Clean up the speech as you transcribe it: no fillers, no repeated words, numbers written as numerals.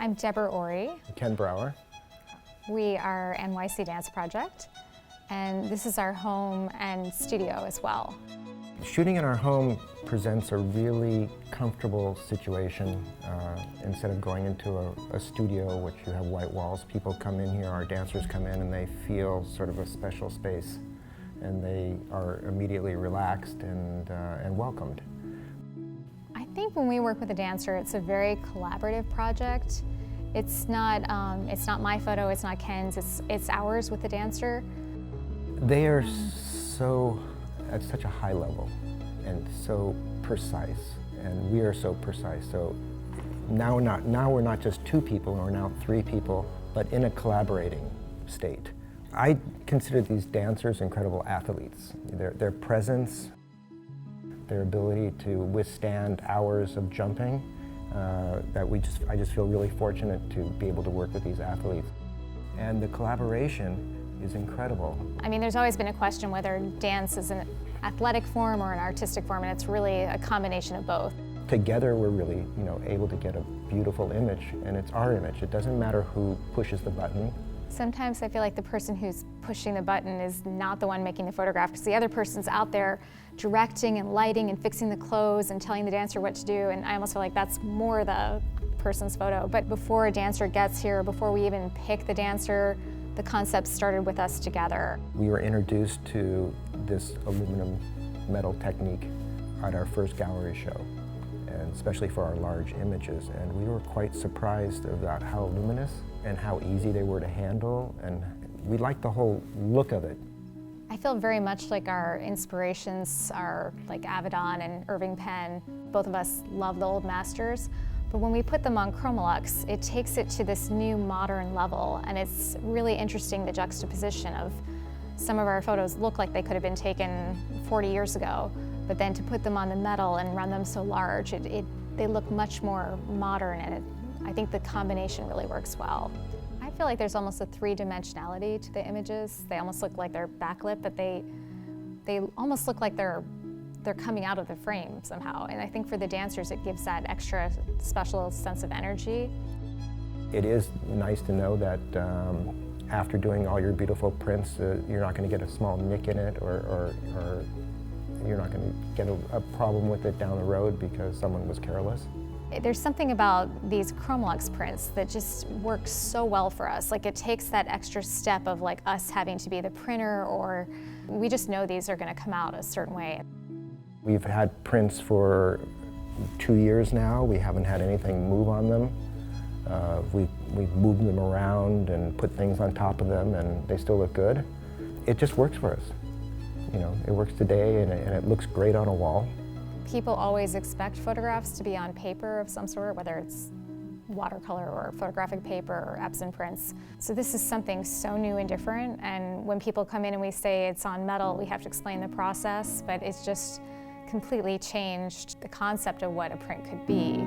I'm Deborah Ori. Ken Brower. We are NYC Dance Project, and this is our home and studio as well. Shooting in our home presents a really comfortable situation. Instead of going into a studio, which you have white walls, people come in here, our dancers come in, and they feel sort of a special space, and they are immediately relaxed and welcomed. I think when we work with a dancer, it's a very collaborative project. It's not my photo, it's not Ken's, it's ours with the dancer. They are so, at such a high level and so precise, and we are so precise. So now we're not just two people, we're now three people, but in a collaborating state. I consider these dancers incredible athletes. Their presence, their ability to withstand hours of jumping, I just feel really fortunate to be able to work with these athletes. And the collaboration is incredible. I mean, there's always been a question whether dance is an athletic form or an artistic form, and it's really a combination of both. Together we're really, able to get a beautiful image, and it's our image. It doesn't matter who pushes the button. Sometimes I feel like the person who's pushing the button is not the one making the photograph, because the other person's out there directing and lighting and fixing the clothes and telling the dancer what to do, and I almost feel like that's more the person's photo. But before a dancer gets here, before we even pick the dancer, the concept started with us together. We were introduced to this aluminum metal technique at our first gallery show, and especially for our large images, and we were quite surprised about how luminous and how easy they were to handle, and we liked the whole look of it. I feel very much like our inspirations are like Avedon and Irving Penn. Both of us love the old masters, but when we put them on Chromaluxe, it takes it to this new modern level, and it's really interesting, the juxtaposition of some of our photos look like they could have been taken 40 years ago, but then to put them on the metal and run them so large, they look much more modern, and I think the combination really works well. I feel like there's almost a three-dimensionality to the images. They almost look like they're backlit, but they almost look like they're coming out of the frame somehow. And I think for the dancers, it gives that extra special sense of energy. It is nice to know that after doing all your beautiful prints, you're not going to get a small nick in it, or you're not going to get a problem with it down the road because someone was careless. There's something about these Chromaluxe prints that just works so well for us. Like, it takes that extra step of like us having to be the printer, or we just know these are going to come out a certain way. We've had prints for 2 years now. We haven't had anything move on them. We've moved them around and put things on top of them, and they still look good. It just works for us. It works today, and it looks great on a wall. People always expect photographs to be on paper of some sort, whether it's watercolor or photographic paper or Epson prints. So this is something so new and different, and when people come in and we say it's on metal, we have to explain the process, but it's just completely changed the concept of what a print could be.